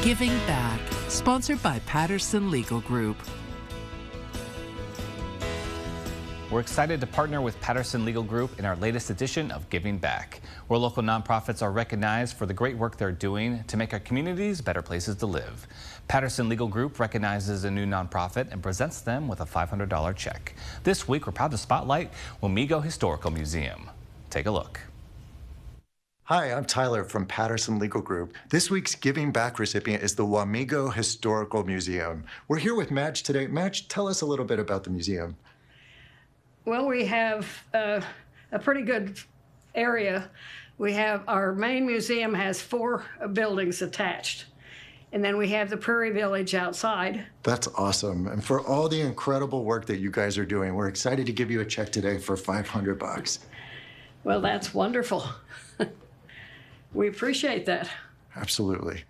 Giving Back, sponsored by Patterson Legal Group. We're excited to partner with Patterson Legal Group in our latest edition of Giving Back, where local nonprofits are recognized for the great work they're doing to make our communities better places to live. Patterson Legal Group recognizes a new nonprofit and presents them with a $500 check. This week, we're proud to spotlight Wamego Historical Museum. Take a look. Hi, I'm Tyler from Patterson Legal Group. This week's Giving Back recipient is the Wamego Historical Museum. We're here with Madge today. Madge, tell us a little bit about the museum. Well, we have a pretty good area. We have our main museum has 4 buildings attached. And then we have the Prairie Village outside. That's awesome. And for all the incredible work that you guys are doing, we're excited to give you a check today for $500. Well, that's wonderful. We appreciate that. Absolutely.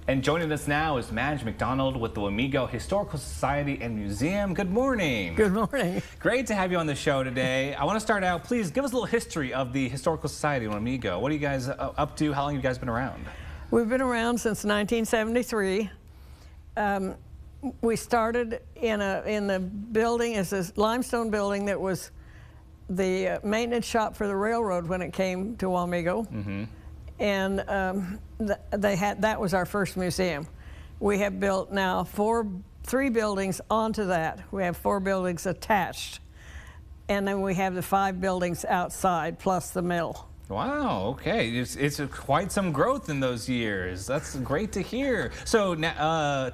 And joining us now is Madge McDonald with the Wamego Historical Society and Museum. Good morning. Good morning. Great to have you on the show today. I want to start out, please give us a little history of the Historical Society in Wamego. What are you guys up to? How long have you guys been around? We've been around since 1973. We started in the building, it's a limestone building that was the maintenance shop for the railroad when it came to Wamego. Mm-hmm. And that was our first museum. We have built now 3 buildings onto that. We have 4 buildings attached. And then we have the 5 buildings outside plus the mill. Wow, okay. It's quite some growth in those years. That's great to hear. So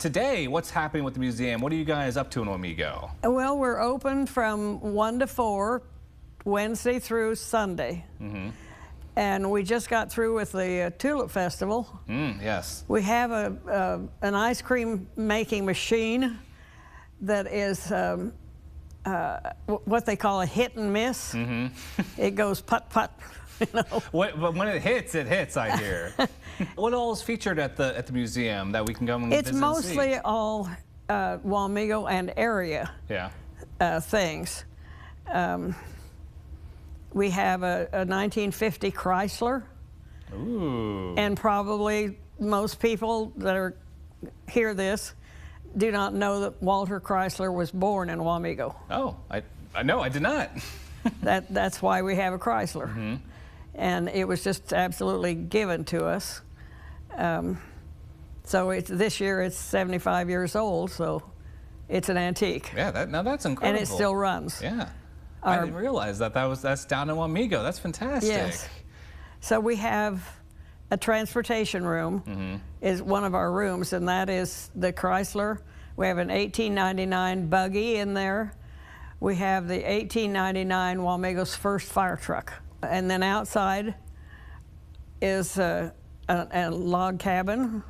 today, what's happening with the museum? What are you guys up to in Wamego? Well, we're open from 1 to 4, Wednesday through Sunday. Mm-hmm. And we just got through with the Tulip Festival. Yes. We have an ice cream making machine that is what they call a hit and miss. Mm-hmm. It goes putt-putt. You know? But when it hits, I hear. What all is featured at the museum that we can go and visit and see? It's mostly all Wamego and area things. We have a 1950 Chrysler. Ooh. And probably most people that hear this do not know that Walter Chrysler was born in Wamego. Oh, I did not. That's why we have a Chrysler. Mm-hmm. And it was just absolutely given to us. So this year it's 75 years old, so it's an antique. Yeah, that's incredible. And it still runs. Yeah. I didn't realize that's down in Wamego. That's fantastic. Yes. So we have a transportation room, mm-hmm. is one of our rooms, and that is the Chrysler. We have an 1899 buggy in there. We have the 1899 Wamego's first fire truck. And then outside is a log cabin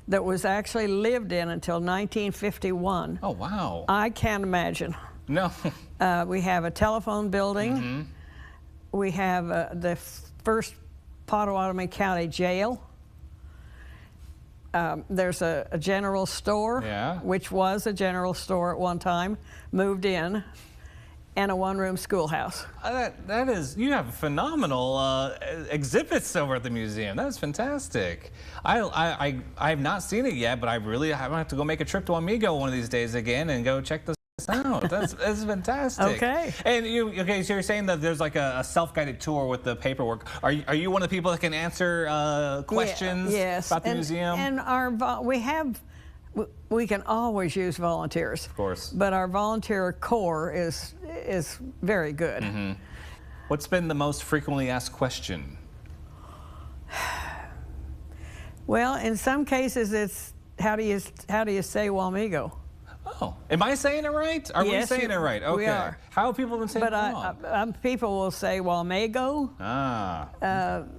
that was actually lived in until 1951. Oh, wow. I can't imagine. No. We have a telephone building. Mm-hmm. We have the first Pottawatomie County jail. There's a general store, which was a general store at one time, moved in, and a 1-room schoolhouse. You have phenomenal exhibits over at the museum. That's fantastic. I have not seen it yet, but I have to go make a trip to Wamego one of these days again and go check this out. That's fantastic. Okay. And so you're saying that there's like a self-guided tour with the paperwork. Are you one of the people that can answer questions about the museum? And we can always use volunteers. Of course. But our volunteer core is very good. Mm-hmm. What's been the most frequently asked question? Well, in some cases it's how do you say Wamego? Oh, am I saying it right? Are we saying it right? Okay. We are. How have people been saying it wrong? People will say Wamego.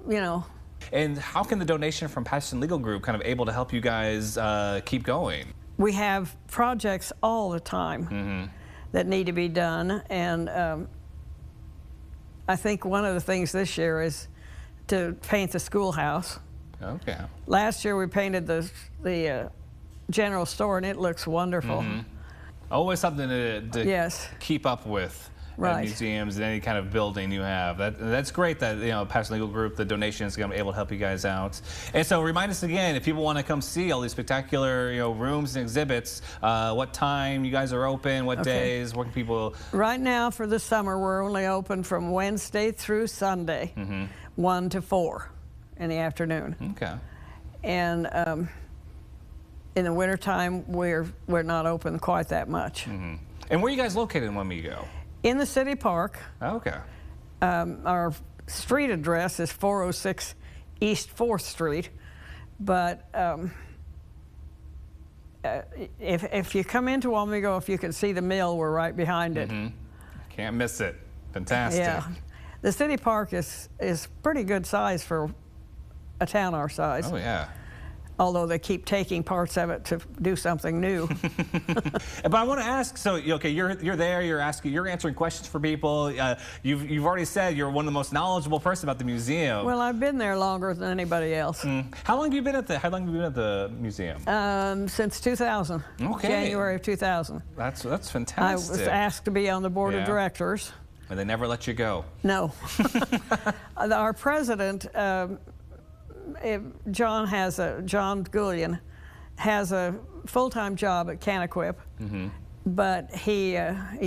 You know. And how can the donation from Patterson Legal Group kind of able to help you guys keep going? We have projects all the time mm-hmm. that need to be done, and I think one of the things this year is to paint the schoolhouse. Okay. Last year we painted the general store, and it looks wonderful. Mm-hmm. Always something to keep up with. Right. museums and any kind of building you have. That's great that, you know, Patterson Legal Group, the donation is going to be able to help you guys out. And so remind us again, if people want to come see all these spectacular, you know, rooms and exhibits, what time you guys are open, what days, where can people... Right now for the summer, we're only open from Wednesday through Sunday, 1 to 4 in the afternoon. Okay. And in the wintertime, we're not open quite that much. And where are you guys located in Wamego? In the city park. Okay. Our street address is 406 East 4th Street, but if you come into Wamego, if you can see the mill, we're right behind it. Can't miss it. Fantastic. Yeah. The city park is pretty good size for a town our size. Oh, yeah. Although they keep taking parts of it to do something new. But I want to ask, so okay, you're there, you're answering questions for people. You've already said you're one of the most knowledgeable person about the museum. Well, I've been there longer than anybody else. How long have you been at the museum? Since 2000. Okay. January of 2000. That's fantastic. I was asked to be on the board of directors. And they never let you go. No. Our president, John Gullion, has a full-time job at Canaquip, but he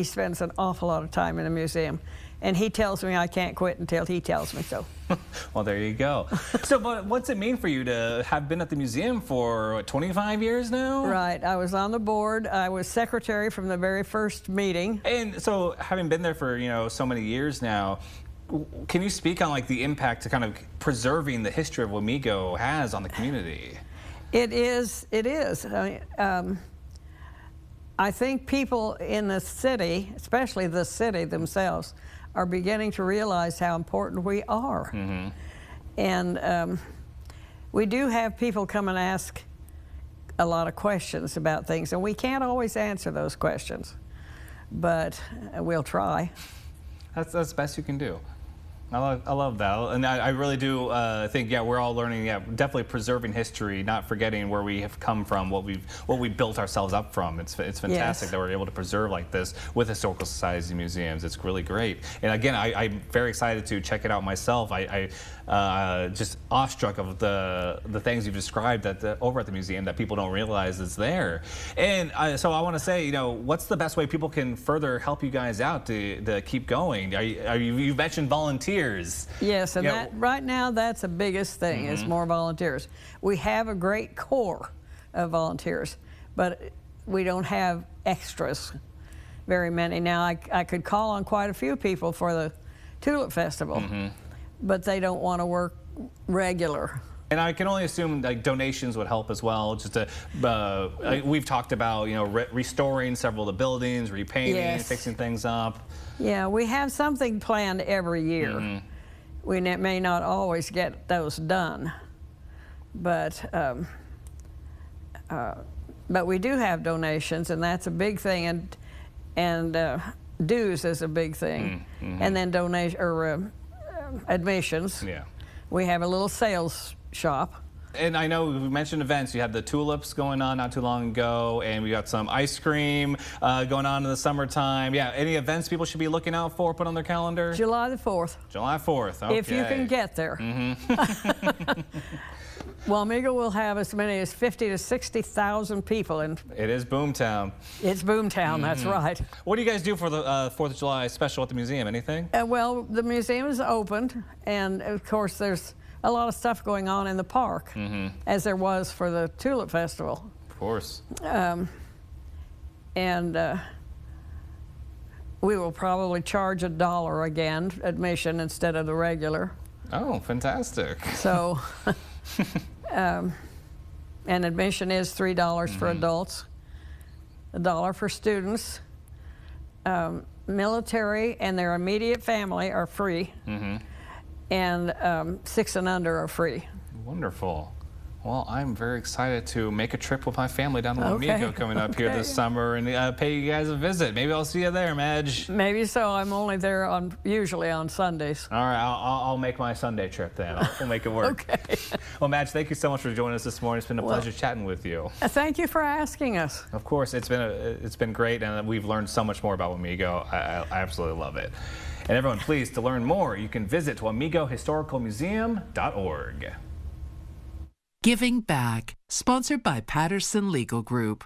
spends an awful lot of time in the museum, and he tells me I can't quit until he tells me so. Well, there you go. So, but what's it mean for you to have been at the museum for what, 25 years now? Right. I was on the board. I was secretary from the very first meeting. And so, having been there for, you know, so many years now, can you speak on like the impact to kind of preserving the history of Wamego has on the community? It is. I think people in the city, especially the city themselves, are beginning to realize how important we are. And we do have people come and ask a lot of questions about things, and we can't always answer those questions, but we'll try. That's the best you can do. I love that, and I really do think, yeah, we're all learning, yeah, definitely preserving history, not forgetting where we have come from, what we built ourselves up from. It's fantastic that we're able to preserve like this with historical societies and museums. It's really great, and again, I'm very excited to check it out myself. I just awestruck of the things you've described over at the museum that people don't realize is there. And so I want to say, you know, what's the best way people can further help you guys out to keep going? You mentioned volunteers. Yes, and right now that's the biggest thing is more volunteers. We have a great core of volunteers, but we don't have extras, very many. Now I could call on quite a few people for the Tulip Festival, but they don't want to work regular. And I can only assume like donations would help as well. Just to, we've talked about, you know, restoring several of the buildings, repainting, fixing things up. Yeah, we have something planned every year. We may not always get those done, but we do have donations, and that's a big thing, and dues is a big thing, and then admissions. Yeah, we have a little sales shop. And I know we mentioned events. You had the tulips going on not too long ago, and we got some ice cream going on in the summertime. Yeah, any events people should be looking out for, put on their calendar? July the 4th. July 4th, okay. If you can get there. Wamego will have as many as 50 to 60,000 people. It is Boomtown. It's Boomtown, that's right. What do you guys do for the 4th of July special at the museum? Anything? Well, the museum is opened, and of course there's a lot of stuff going on in the park, as there was for the Tulip Festival. Of course. And we will probably charge $1 again, admission, instead of the regular. Oh, fantastic. So, and admission is $3 for adults, $1 for students. Military and their immediate family are free. And 6 and under are free. Wonderful. Well, I'm very excited to make a trip with my family down to Okay. Wamego coming up here this summer and pay you guys a visit. Maybe I'll see you there, Madge. Maybe so. I'm only there usually on Sundays. All right, I'll make my Sunday trip then. We'll make it work. Okay. Well, Madge, thank you so much for joining us this morning. It's been a pleasure chatting with you. Thank you for asking us. Of course, it's been great, and we've learned so much more about Wamego. I absolutely love it. And everyone, please, to learn more, you can visit wamegohistoricalmuseum.org. Giving Back, sponsored by Patterson Legal Group.